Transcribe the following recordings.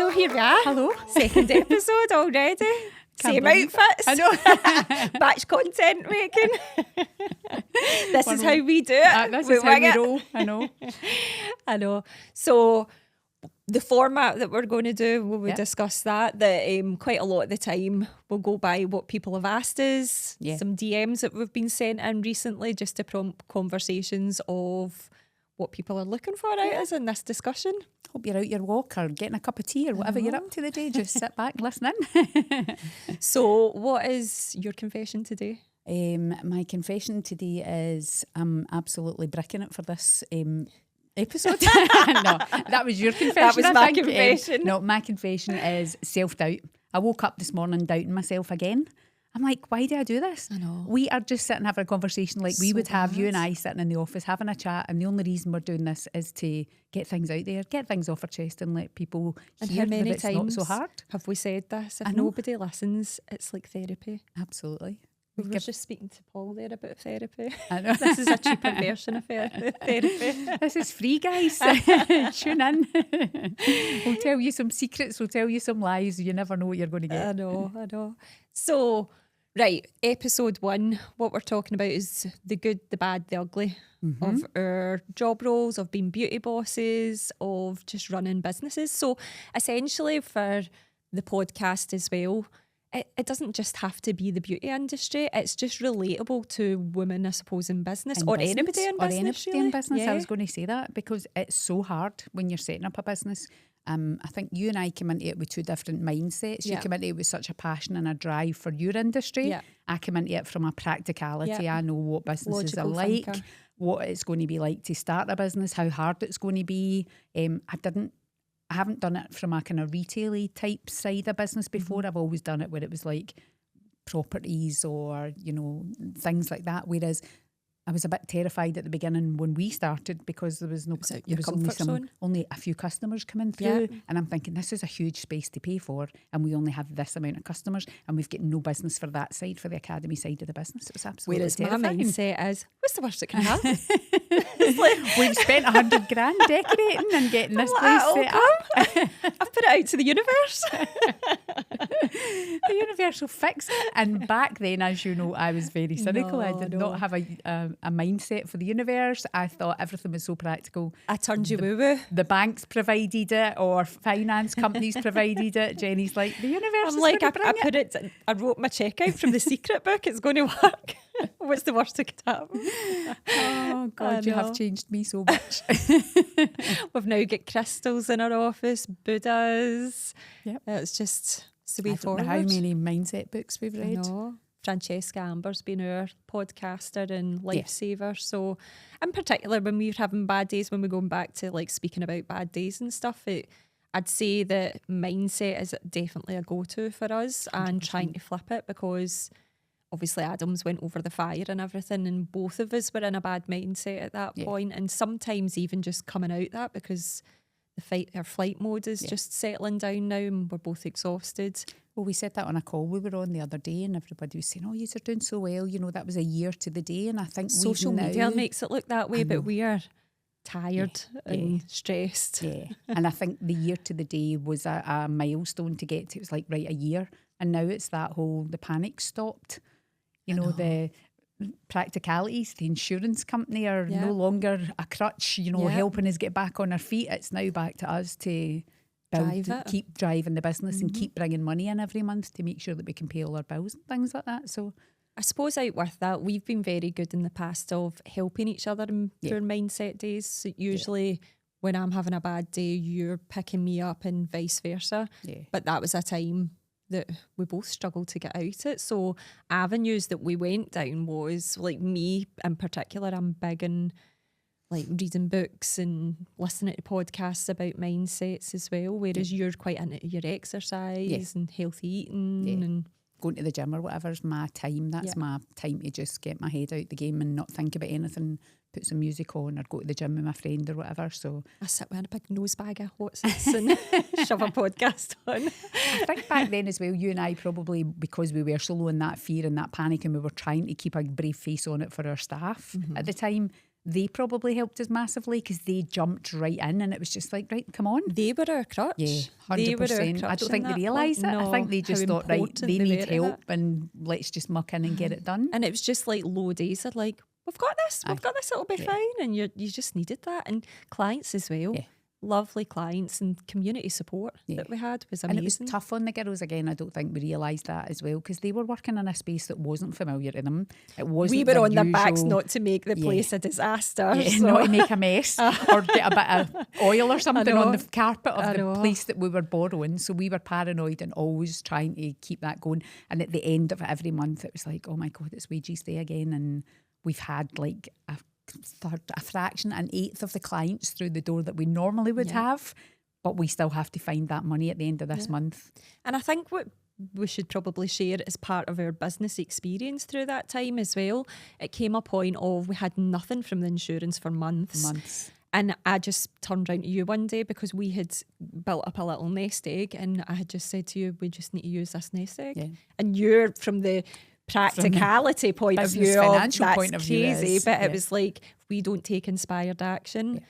So here we are. Hello. Second episode already. Same outfits. I know. Batch content making. This is how we do it. This We is how wing we it. roll. I know. I know. So the format that we're going to do, we'll Yep. discuss that quite a lot of the time we'll go by what people have asked us, Yeah. some DMs that we've been sent in recently just to prompt conversations of what people are looking for out of us in this discussion. Hope you're out your walk or getting a cup of tea or whatever you're up to the day. Just sit back and listen in. So what is your confession today? My confession today is I'm absolutely bricking it for this episode. No, that was your confession. That was I my think. confession. No, my confession is self-doubt. I woke up this morning doubting myself again. I'm like, why do I do this? I know. We are just sitting having a conversation like we So would have, you and bad. I sitting in the office having a chat, and the only reason we're doing this is to get things out there, get things off our chest and let people And hear how many that it's not times so hard. have we said this? I If know. nobody listens, it's like therapy. Absolutely. We were just speaking to Paul there about therapy. I know. This is a cheaper version of therapy. This is free, guys. Tune in. We'll tell you some secrets, we'll tell you some lies. You never know what you're going to get. I know. So, right, episode 1, what we're talking about is the good, the bad, the ugly of our job roles, of being beauty bosses, of just running businesses. So, essentially, for the podcast as well, it doesn't just have to be the beauty industry. It's just relatable to women, I suppose, in business In or business, anybody in or business. anybody really. in business. Yeah. I was going to say that because it's so hard when you're setting up a business. I think you and I came into it with two different mindsets. You Yeah. came into it with such a passion and a drive for your industry. Yeah. I came into it from a practicality. Yeah. I know what businesses Logical are like, thinker. what it's going to be like to start a business, how hard it's going to be. I haven't done it from a kind of retail-y type side of business before. I've always done it where it was like properties or, things like that. Whereas I was a bit terrified at the beginning when we started because there was no, Was it there your was comfort zone? only a few customers coming Yeah. through, and I'm thinking this is a huge space to pay for, and we only have this amount of customers, and we've got no business for that side, for the academy side of the business. It was absolutely Whereas my terrifying. mindset is, what's the worst that can happen? We've spent $100,000 decorating and getting this place That'll set come. up. I've put it out to the universe. The universe will fix it. And back then, as you know, I was very cynical. I did No. not have a mindset for the universe. I thought everything was so practical. I turned you woo-woo. The banks provided it or finance companies provided it. Jenny's like, the universe I'm is like, going to I bring put it, I wrote my check out from the secret book. It's going to work. What's the worst that could happen? Oh, God, you know. have changed me so much. We've now got crystals in our office, Buddhas. Yep. It's just it's the I way don't know forward. how many mindset books we've I read. know. Francesca Amber's been our podcaster and lifesaver. So, in particular, when we're having bad days, when we're going back to like speaking about bad days and stuff, I'd say that mindset is definitely a go-to for us and trying to flip it because obviously Adam's went over the fire and everything and both of us were in a bad mindset at that point, and sometimes even just coming out that because our flight mode is just settling down now and we're both exhausted. Well, we said that on a call we were on the other day, and everybody was saying, oh, you're doing so well. That was a year to the day. And I think Social we've media now, makes it look that way, but we are tired and stressed. Yeah. And I think the year to the day was a milestone to get to. It was like, right, a year. And now it's that whole, the panic stopped. The practicalities, the insurance company are no longer a crutch, helping us get back on our feet. It's now back to us to keep driving the business and keep bringing money in every month to make sure that we can pay all our bills and things like that. So I suppose out with that, we've been very good in the past of helping each other through mindset days. So usually when I'm having a bad day, you're picking me up and vice versa. Yeah. But that was a time that we both struggled to get out it. So avenues that we went down was like me in particular, I'm big in like reading books and listening to podcasts about mindsets as well, whereas you're quite into your exercise and healthy eating and going to the gym or whatever is my time. That's my time to just get my head out the game and not think about anything, put some music on or go to the gym with my friend or whatever. So I sit with a big nose bag of what's this and shove a podcast on. I think back then as well, you and I probably, because we were so low in that fear and that panic and we were trying to keep a brave face on it for our staff at the time, they probably helped us massively because they jumped right in, and it was just like, right, come on. They were our crutch. Yeah, They were our 100%. I crutch don't think in they that realised point. it. I No, think they just how thought, right, important they need were in help it. and let's just muck in and get it done. And it was just like low days of like, we've got this, it'll be fine. And you just needed that. And clients as well. Yeah. Lovely clients and community support that we had was amazing. And it was tough on the girls again. I don't think we realised that as well because they were working in a space that wasn't familiar to them. It wasn't. We were their on their backs usual- not to make the place a disaster. Yeah, so. not to make a mess or get a bit of oil or something on the carpet of I the know. place that we were borrowing. So we were paranoid and always trying to keep that going. And at the end of every month, it was like, oh my God, it's wages day again. And we've had like a fraction, an eighth of the clients through the door that we normally would have. But we still have to find that money at the end of this month. And I think what we should probably share as part of our business experience through that time as well, it came a point of we had nothing from the insurance for months. And I just turned round to you one day because we had built up a little nest egg and I had just said to you, we just need to use this nest egg. Yeah. And you're from the practicality point of view, financial that's point of view crazy, but it was like, if we don't take inspired action,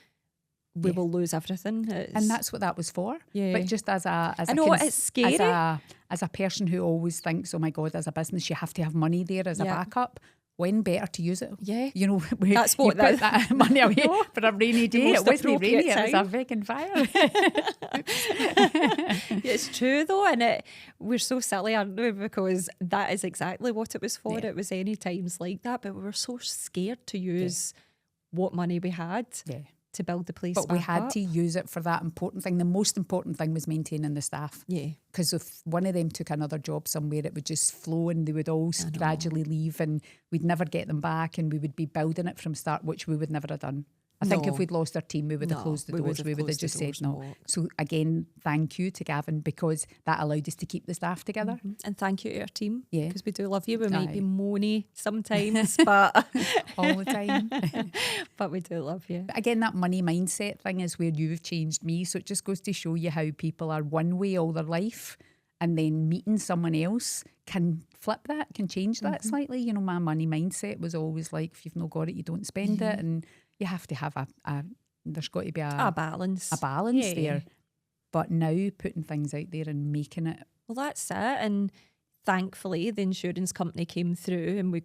we will lose everything. And that's what that was for. Yeah. But just as a it's scary. As a person who always thinks, oh my God, as a business, you have to have money there as a backup. When better to use it? Yeah. You know, that's what you put that money away for a rainy day. It wasn't rainy, it was a vegan fire. It's true though, and we're so silly, aren't we? Because that is exactly what it was for. It was any times like that, but we were so scared to use what money we had. Yeah. To build the place. But we had to use it for that important thing. The most important thing was maintaining the staff. Yeah. Because if one of them took another job somewhere, it would just flow and they would all gradually leave and we'd never get them back and we would be building it from start, which we would never have done. I think if we'd lost our team, we would have closed the doors. We would have just said no. So again, thank you to Gavin because that allowed us to keep the staff together. Mm-hmm. And thank you to our team. Yeah. Because we do love you. We might be moany sometimes, but all the time. But we do love you. But again, that money mindset thing is where you've changed me. So it just goes to show you how people are one way all their life and then meeting someone else can flip that, can change that slightly. You know, my money mindset was always like, if you've not got it, you don't spend it. And you have to have there's got to be a balance. A balance there. But now putting things out there and making it. Well, that's it. And thankfully the insurance company came through and we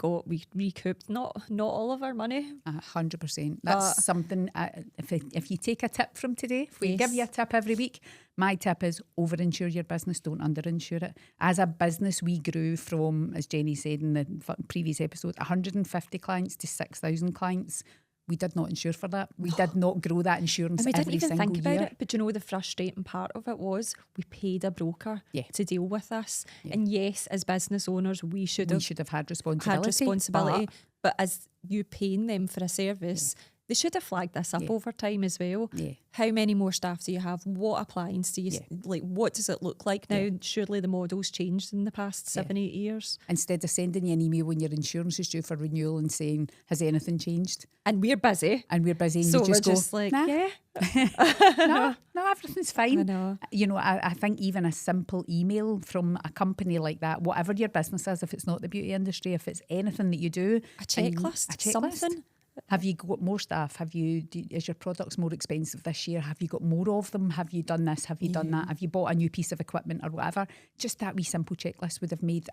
recouped not all of our money. 100%. That's something, if you take a tip from today, if we give you a tip every week, my tip is over-insure your business, don't under-insure it. As a business, we grew from, as Jenny said in the previous episode, 150 clients to 6,000 clients. We did not insure for that. We did not grow that insurance every single year. We didn't even think about it. But you know, the frustrating part of it was we paid a broker to deal with us. Yeah. And yes, as business owners, we should have had responsibility. But as you paying them for a service, they should have flagged this up over time as well. Yeah. How many more staff do you have? What appliance do you like? What does it look like now? Surely the model's changed in the past 7-8 years. Instead of sending you an email when your insurance is due for renewal and saying, has anything changed? And we're busy. And so you just go, like, no, everything's fine. I know. You know, I think even a simple email from a company like that, whatever your business is, if it's not the beauty industry, if it's anything that you do. A checklist. Something. Have you got more staff? Is your products more expensive this year? Have you got more of them? Have you done this? Have you done that? Have you bought a new piece of equipment or whatever? Just that wee simple checklist would have made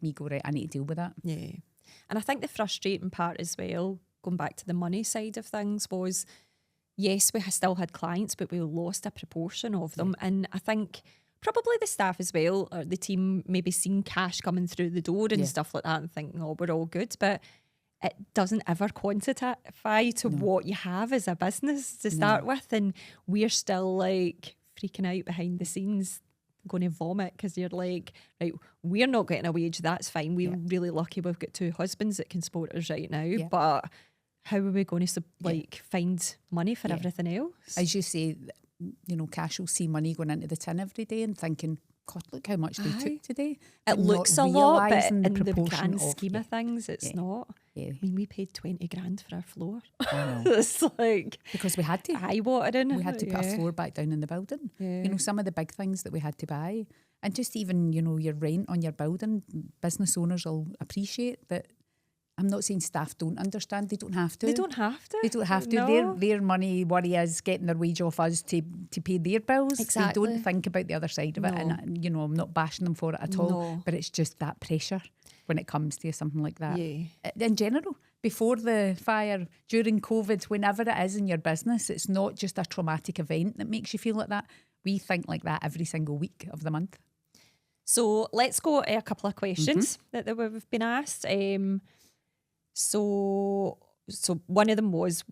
me go, right, I need to deal with that. Yeah. And I think the frustrating part as well, going back to the money side of things, was yes, we still had clients, but we lost a proportion of them. And I think probably the staff as well, or the team maybe seen cash coming through the door and stuff like that and thinking, oh, we're all good. But it doesn't ever quantify to what you have as a business to start with. And we're still like freaking out behind the scenes, going to vomit because you're like, right, we're not getting a wage, that's fine. We're really lucky we've got 2 husbands that can support us right now. But how are we going to find money for everything else? As you say, you know, Cash will see money going into the tin every day and thinking, God, look how much they took today. It looks a lot, but in the grand scheme of things, it's not. Yeah. I mean, we paid 20 grand for our floor. It's like... Because we had to. Eye-watering. We had to put a floor back down in the building. Yeah. You know, some of the big things that we had to buy. And just even, you know, your rent on your building, business owners will appreciate that I'm not saying staff don't understand. They don't have to. They don't have to. They don't have to. No. Their money worry is getting their wage off us to pay their bills. Exactly. They don't think about the other side of it. And, you know, I'm not bashing them for it at all. No. But it's just that pressure when it comes to something like that. Yeah. In general, before the fire, during COVID, whenever it is in your business, it's not just a traumatic event that makes you feel like that. We think like that every single week of the month. So let's go to a couple of questions that we've been asked. So one of them was,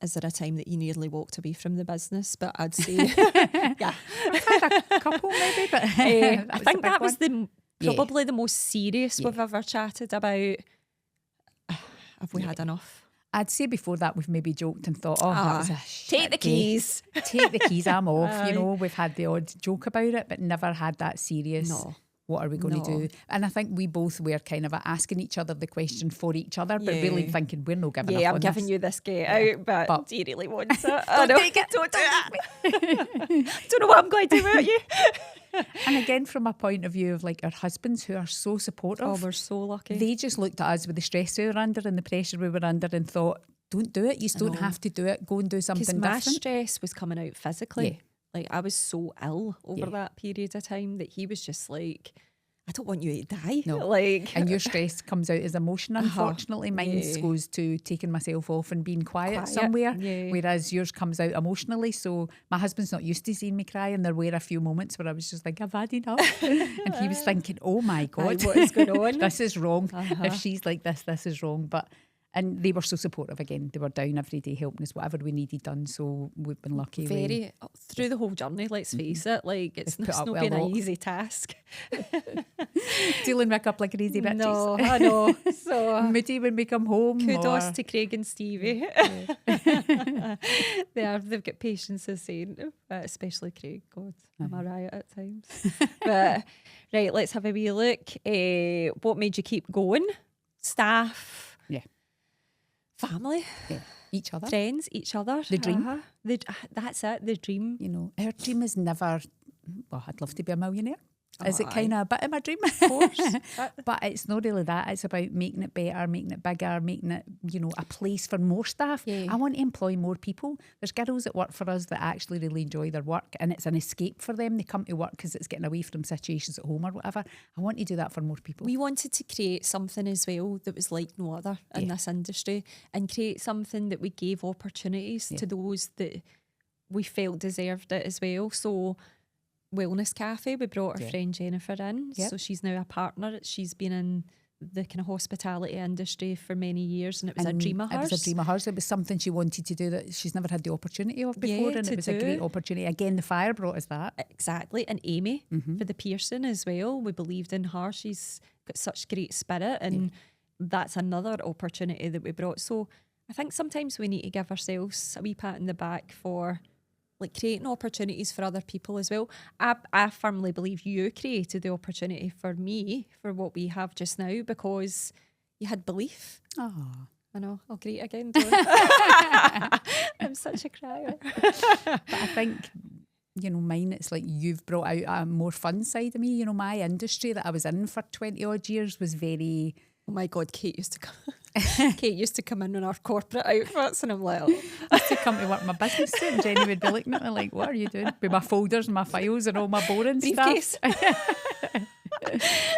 is there a time that you nearly walked away from the business? But I'd say, yeah. I've had a couple maybe, but I think that was probably the most serious Yeah. we've ever chatted about. Have we had enough? I'd say before that we've maybe joked and thought, that was a shit Take the day. keys. Take the keys, I'm off. You know, we've had the odd joke about it, but never had that serious. No. What are we going to do? And I think we both were kind of asking each other the question for each other, but really thinking we're not giving up Yeah, on I'm giving this. you this get out, but do you really want it? Don't take it. Don't do it. Don't know what I'm going to do without you. And again, from a point of view of like our husbands who are so supportive. Oh, we're so lucky. They just looked at us with the stress we were under and the pressure we were under and thought, don't do it. You don't have to do it. Go and do something Because different. my stress was coming out physically. Yeah. Like I was so ill over that period of time that he was just like, I don't want you to die. No. Like, and your stress comes out as emotion, unfortunately. Mine goes to taking myself off and being quiet somewhere, whereas yours comes out emotionally. So my husband's not used to seeing me cry, and there were a few moments where I was just like, I've had enough. And he was thinking, oh my God, what is going on? This is wrong. If she's like this is wrong. And they were so supportive again. They were down every day helping us, whatever we needed done. So we've been lucky. Very through the whole journey, let's face it, like it's not been an easy task. Dealing with a couple of crazy bitches. No, I know. So moody when we come home. Kudos to Craig and Stevie. They've got patience as saying, especially Craig. God, I'm a riot at times. But right, let's have a wee look. What made you keep going? Staff. Family, each other, friends, each other. The dream. That's it. The dream. You know, our dream is never. Well, I'd love to be a millionaire. Is it kind of a bit of my dream? Of course. But it's not really that. It's about making it better, making it bigger, making it, you know, a place for more staff. Yeah. I want to employ more people. There's girls that work for us that actually really enjoy their work, and it's an escape for them. They come to work because it's getting away from situations at home or whatever. I want to do that for more people. We wanted to create something as well that was like no other in this industry, and create something that we gave opportunities to those that we felt deserved it as well. So Wellness Cafe, we brought our friend Jennifer in. So she's now a partner. She's been in the kind of hospitality industry for many years, and it was a dream of hers. It was a dream of hers. It was something she wanted to do that she's never had the opportunity of before, and it was a great opportunity. Again, the fire brought us that. Exactly. And Amy for the piercing as well. We believed in her. She's got such great spirit, and that's another opportunity that we brought. So I think sometimes we need to give ourselves a wee pat in the back for like creating opportunities for other people as well. I firmly believe you created the opportunity for me for what we have just now because you had belief. Oh, I know, I'll greet again. Don't I? I'm such a crier. But I think, you know, mine, it's like you've brought out a more fun side of me. You know, my industry that I was in for 20 odd years was very... Oh my God, Kate used to come in our corporate outfits, and I'm like, I used to come to work my business suit, and Jenny would be looking at me like, what are you doing? With my folders and my files and all my boring briefcase. Stuff.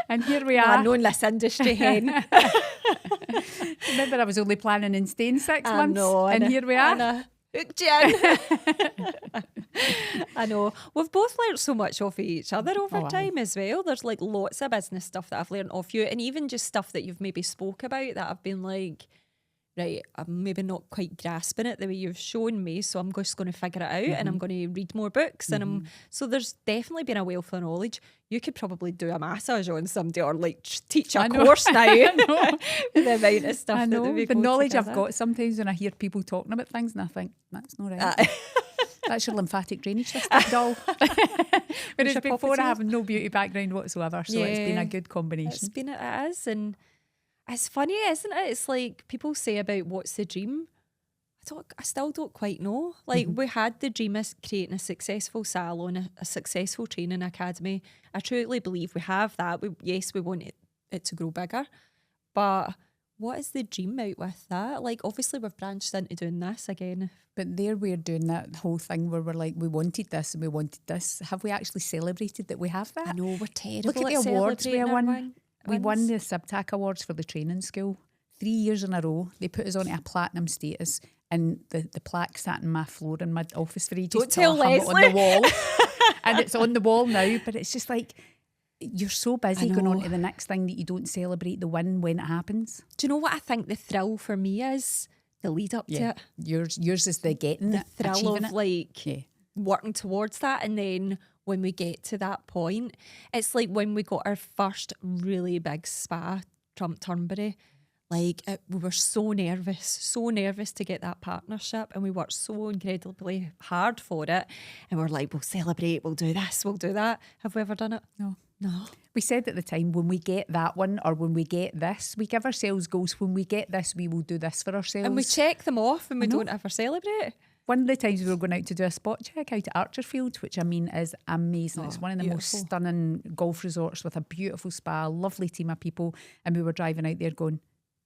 And here we are. I know in this industry, hen. Remember, I was only planning on staying 6 months, and here we are. Jen. I know. We've both learnt so much off of each other over time as well. There's like lots of business stuff that I've learnt off you, and even just stuff that you've maybe spoke about that I've been like, right, I'm maybe not quite grasping it the way you've shown me, so I'm just going to figure it out and I'm going to read more books. And so there's definitely been a wealth of knowledge. You could probably do a massage on somebody or like teach a course now. The amount of stuff that we the go knowledge together. I've got sometimes when I hear people talking about things and I think, that's not right. That's your lymphatic drainage system, doll. Whereas before I have no beauty background whatsoever, so it's been a good combination. It is, and it's funny, isn't it? It's like people say about what's the dream. I still don't quite know. Like we had the dream of creating a successful salon, a successful training academy. I truly believe we have that. We want it to grow bigger, but what is the dream out with that? Like, obviously we've branched into doing this again. But there we're doing that whole thing where we're like, we wanted this and we wanted this. Have we actually celebrated that we have that? I know, we're terrible. Look at the awards we won. We won the SIBTAC Awards for the training school. 3 years in a row. They put us on a platinum status, and the plaque sat in my floor in my office for ages. Don't tell Leslie. On the wall. And it's on the wall now, but it's just like, you're so busy going on to the next thing that you don't celebrate the win when it happens. Do you know what I think the thrill for me is? The lead up to it. Yours is the getting the it, thrill achieving of it. like working towards that, and then when we get to that point, it's like when we got our first really big spa, Trump Turnberry. Like, we were so nervous to get that partnership, and we worked so incredibly hard for it, and we're like, we'll celebrate, we'll do this, we'll do that. Have we ever done it? No. We said at the time, when we get that one or when we get this, we give ourselves goals. When we get this, we will do this for ourselves. And we check them off and we don't ever celebrate. One of the times we were going out to do a spot check out at Archerfield, which I mean is amazing. It's one of the most stunning golf resorts with a beautiful spa, lovely team of people. And we were driving out there going,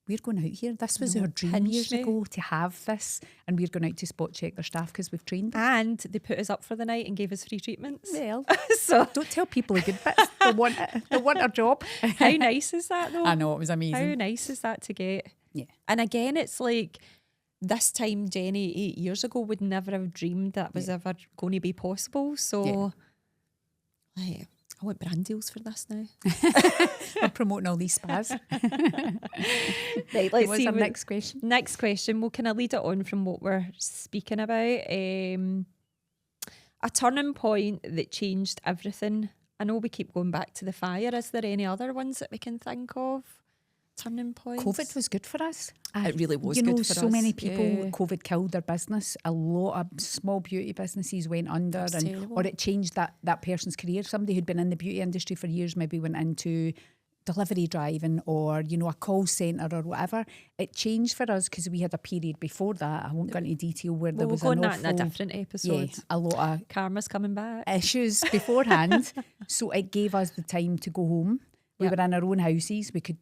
we're going out here. This was our dream years ago to have this. And we're going out to spot check their staff because we've trained them. And they put us up for the night and gave us free treatments. Well, so don't tell people the good bits. They want it. They want our job. How nice is that though? I know, it was amazing. How nice is that to get? Yeah. And again, it's like this time, Jenny, 8 years ago, would never have dreamed that was ever going to be possible. So like, I want brand deals for this now. We're promoting all these spas. Right, let's What's see. our next question? Next question. We'll kind of lead it on from what we're speaking about. A turning point that changed everything. I know we keep going back to the fire. Is there any other ones that we can think of? Turning points? COVID was good for us. It really was good for us. So many people, Yeah. COVID killed their business. A lot of small beauty businesses went under, terrible. or it changed that person's career. Somebody who'd been in the beauty industry for years maybe went into delivery driving or, a call centre or whatever. It changed for us because we had a period before that. I won't go into detail where there was we'll an go awful... in that in a different episode. Yeah, a lot of Karma's coming back. issues beforehand. So it gave us the time to go home. We were in our own houses. We could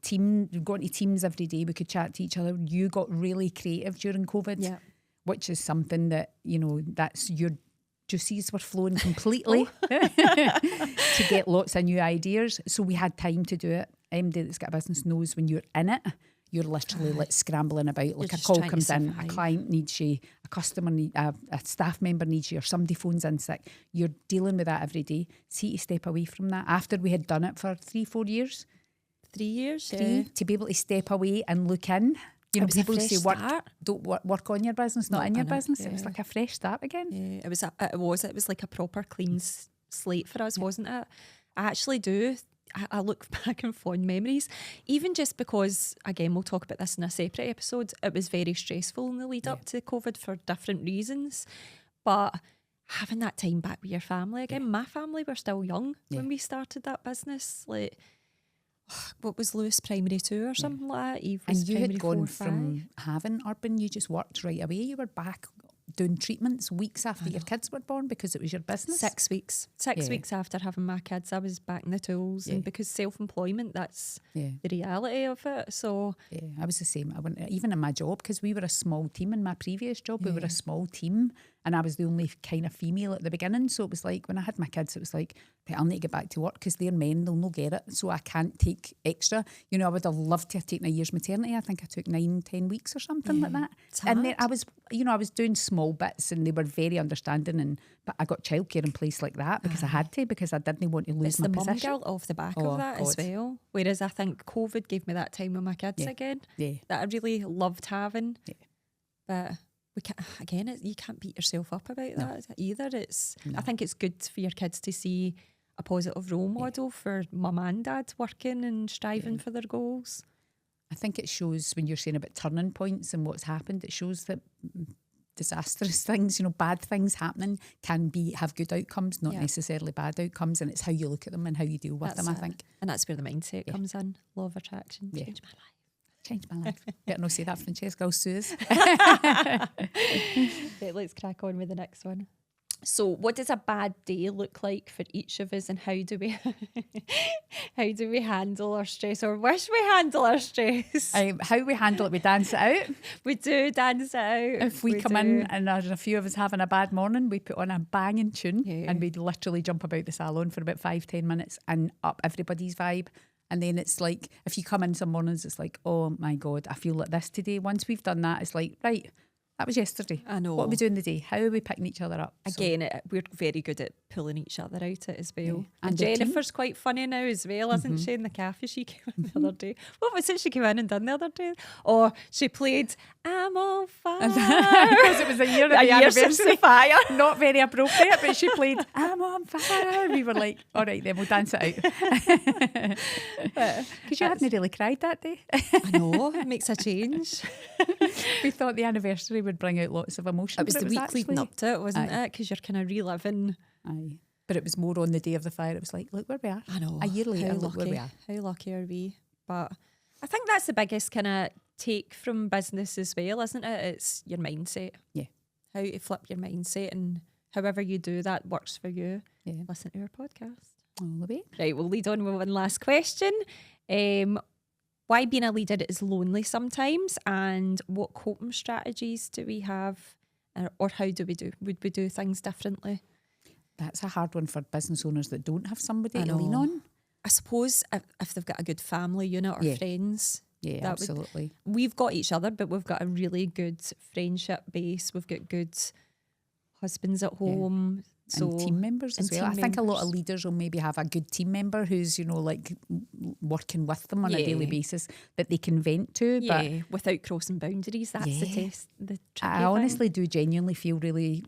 go into teams every day. We could chat to each other. You got really creative during COVID, which is something that, that's your juices were flowing completely to get lots of new ideas. So we had time to do it. Anybody that's got a business knows when you're in it, you're literally like scrambling about. Like a call comes in, a client needs you, a customer a staff member needs you, or somebody phones in sick. You're dealing with that every day. See, to step away from that after we had done it for 3-4 years. 3 years, to be able to step away and look in. People say work on your business, not in your business. It was like a fresh start again. Yeah, it was like a proper clean slate for us, wasn't it? I actually do. I look back in fond memories, even just because, again, we'll talk about this in a separate episode, it was very stressful in the lead up to COVID for different reasons. But having that time back with your family again, my family were still young when we started that business. Like, what was Lewis Primary 2 or something like that? Eve was and you Primary had gone 4, from having urban, you just worked right away. You were back doing treatments weeks after your kids were born because it was your business. 6 weeks. 6 weeks after having my kids, I was back in the tools. And because self-employment, that's the reality of it. So I was the same. I went even in my job, because we were a small team in my previous job. We were a small team, and I was the only kind of female at the beginning. So it was like, when I had my kids, it was like, I'll need to get back to work because they're men, they'll not get it. So I can't take extra. I would have loved to have taken a year's maternity. I think I took 9-10 weeks or something like that. And then I was doing small bits, and they were very understanding. But I got childcare in place like that because I had to, because I didn't want to lose my position. It's the mum guilt off the back of that as well. Whereas I think COVID gave me that time with my kids again that I really loved having. Yeah. But we can't, again, you can't beat yourself up about that either. I think it's good for your kids to see a positive role model for mum and dad working and striving for their goals. I think it shows, when you're saying about turning points and what's happened, it shows that disastrous things, bad things happening can have good outcomes, not necessarily bad outcomes, and it's how you look at them and how you deal with them, I think. And that's where the mindset comes in. Law of attraction. Change my life. Change my life. Better not say that, Francesca, I'll sue us. Let's crack on with the next one. So what does a bad day look like for each of us, and how do we how do we handle our stress, or wish we handle our stress? How we handle it, we dance it out. We do dance it out. If we come in and there's a few of us having a bad morning, we put on a banging tune and we literally jump about the salon for about 5-10 minutes and up everybody's vibe. And then it's like, if you come in some mornings, it's like, oh my God, I feel like this today. Once we've done that, it's like, right, that was yesterday. I know. What are we doing today? How are we picking each other up? Again, we're very good at pulling each other out it as well. Yeah. And Jennifer's quite funny now as well, isn't she? In the cafe, she came in the other day. What was it she came in and done the other day? Or she played I'm on fire. Because it was a year of the anniversary. Fire. Not very appropriate, but she played I'm on fire. We were like, all right, then we'll dance it out. Because you hadn't really cried that day. I know, it makes a change. We thought the anniversary would bring out lots of emotion. It was the week leading up to it, wasn't it? Because you're kind of reliving. Aye. But it was more on the day of the fire. It was like, look where we are. I know. A year later, How look where lucky. we are. How lucky are we? But I think that's the biggest kind of take from business as well, isn't it? It's your mindset. Yeah. How to flip your mindset, and however you do that works for you. Yeah. Listen to our podcast. All the way. Right, we'll lead on with one last question. Why being a leader is lonely sometimes, and what coping strategies do we have, or how do we do? Would we do things differently? That's a hard one for business owners that don't have somebody I to lean know. on. I suppose if they've got a good family unit or friends. Yeah, that absolutely. We've got each other, but we've got a really good friendship base. We've got good husbands at home. So, and team members as well. I think a lot of members. leaders will maybe have a good team member who's, like working with them on a daily basis that they can vent to. Yeah, without crossing boundaries. That's the test. The tricky I honestly do genuinely feel really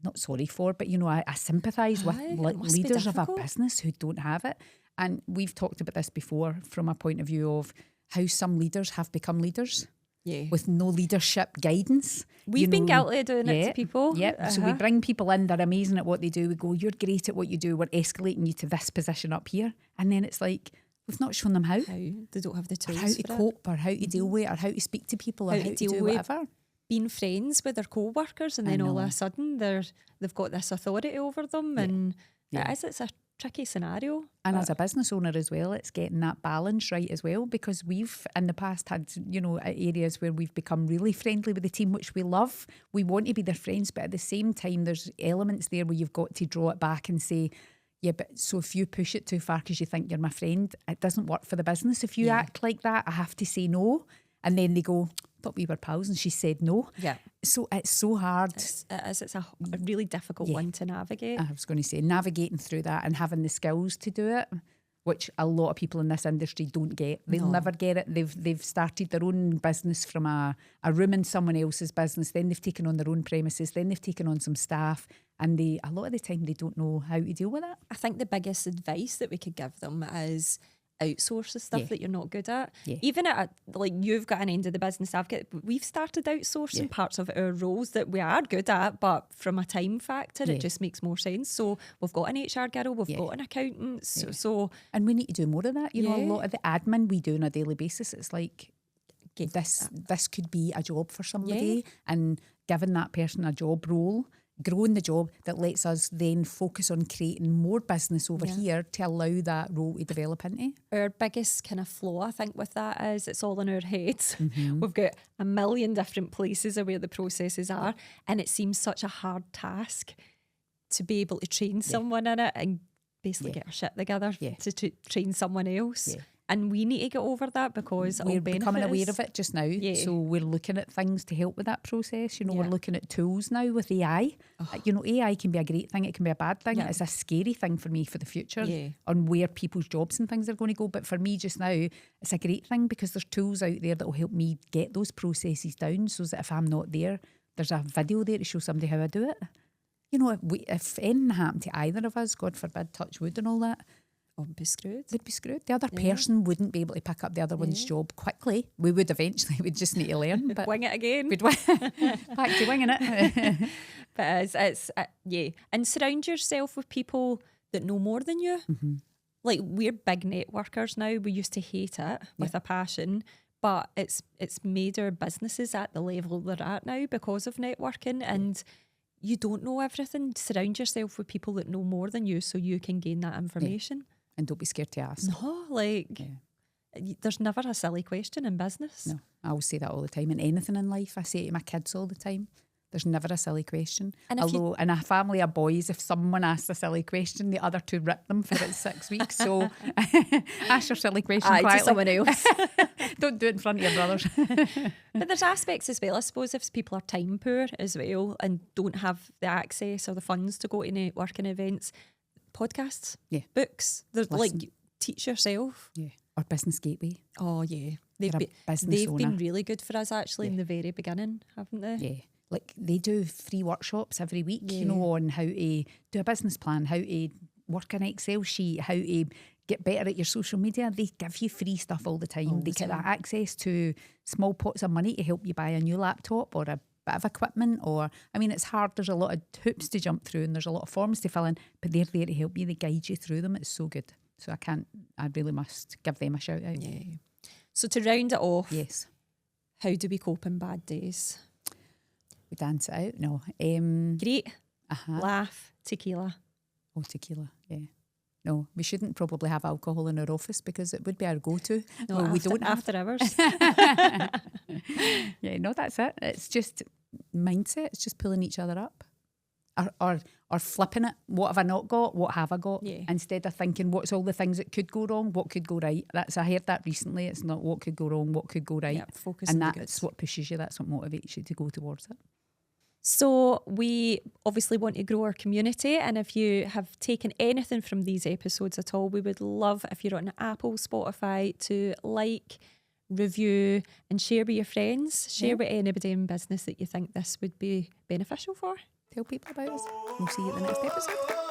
not sorry for, but I sympathise with leaders of a business who don't have it. And we've talked about this before from a point of view of how some leaders have become leaders. Yeah. With no leadership guidance. We've been guilty of doing it to people. Yeah. So we bring people in, they're amazing at what they do. We go, you're great at what you do. We're escalating you to this position up here. And then it's like, we've not shown them how. They don't have the tools. Or how to cope, or how to deal with it, or how to speak to people, or how to do whatever. Being friends with their co-workers, and then all of a sudden they've got this authority over them. And it's a tricky scenario. And as a business owner as well, it's getting that balance right as well, because we've in the past had, areas where we've become really friendly with the team, which we love. We want to be their friends, but at the same time, there's elements there where you've got to draw it back and say, yeah, but so if you push it too far because you think you're my friend, it doesn't work for the business. If you act like that, I have to say no. And then they go, thought we were pals and she said no. Yeah. So it's so hard. It's a really difficult one to navigate. I was going to say, navigating through that and having the skills to do it, which a lot of people in this industry don't get. They'll never get it. They've started their own business from a room in someone else's business. Then they've taken on their own premises. Then they've taken on some staff. And a lot of the time they don't know how to deal with it. I think the biggest advice that we could give them is outsource the stuff that you're not good at. Even at you've got an end of the business, we've started outsourcing parts of our roles that we are good at, but from a time factor it just makes more sense. So we've got an HR girl, we've got an accountant, so and we need to do more of that. A lot of the admin we do on a daily basis, it's like this could be a job for somebody, and giving that person a job role, growing the job that lets us then focus on creating more business over here to allow that role to develop into. Our biggest kind of flaw, I think, with that is it's all in our heads. We've got a million different places of where the processes are, and it seems such a hard task to be able to train someone in it and basically get our shit together to train someone else. And we need to get over that because we're becoming aware of it just now. So we're looking at things to help with that process. We're looking at tools now with AI. AI can be a great thing. It can be a bad thing. It's a scary thing for me for the future on where people's jobs and things are going to go. But for me just now, it's a great thing because there's tools out there that will help me get those processes down so that if I'm not there, there's a video there to show somebody how I do it. If anything happened to either of us, God forbid, touch wood and all that, would be screwed. They'd be screwed. The other person wouldn't be able to pick up the other one's job quickly. We would eventually. We'd just need to learn. But wing it again. We'd back to winging it. But it's and surround yourself with people that know more than you. Like we're big networkers now. We used to hate it with a passion, but it's made our businesses at the level they're at now because of networking. And you don't know everything. Surround yourself with people that know more than you so you can gain that information. And don't be scared to ask. No, like, there's never a silly question in business. No, I always say that all the time. In anything in life, I say to my kids all the time, there's never a silly question. And although in a family of boys, if someone asks a silly question, the other two rip them for about 6 weeks. So ask your silly question quietly. To someone else. Don't do it in front of your brothers. But there's aspects as well, I suppose, if people are time poor as well and don't have the access or the funds to go to networking events, podcasts, books, they're like, teach yourself. Yeah. Or Business Gateway. Oh, yeah. They've been really good for us actually in the very beginning, haven't they? Yeah. Like they do free workshops every week, you know, on how to do a business plan, how to work an Excel sheet, how to get better at your social media. They give you free stuff all the time. They get access to small pots of money to help you buy a new laptop or a bit of equipment. Or, I mean, it's hard. There's a lot of hoops to jump through and there's a lot of forms to fill in, but they're there to help you. They guide you through them. It's so good. So I really must give them a shout out. Yeah. So to round it off, yes, how do we cope in bad days? We dance it out. No. Great. Laugh. Tequila. Oh, tequila. Yeah. No, we shouldn't probably have alcohol in our office because it would be our go-to. No, well, we don't after hours. Yeah, no, that's it. It's just mindset. It's just pulling each other up. Or flipping it. What have I not got? What have I got? Yeah. Instead of thinking what's all the things that could go wrong, what could go right. I heard that recently. It's not what could go wrong, what could go right. Yep, focus and on the that's good. what pushes you. That's what motivates you to go towards it. So we obviously want to grow our community, and if you have taken anything from these episodes at all, we would love if you're on Apple, Spotify to like, review and share with your friends. Share with anybody in business that you think this would be beneficial for. Tell people about us. We'll see you at the next episode.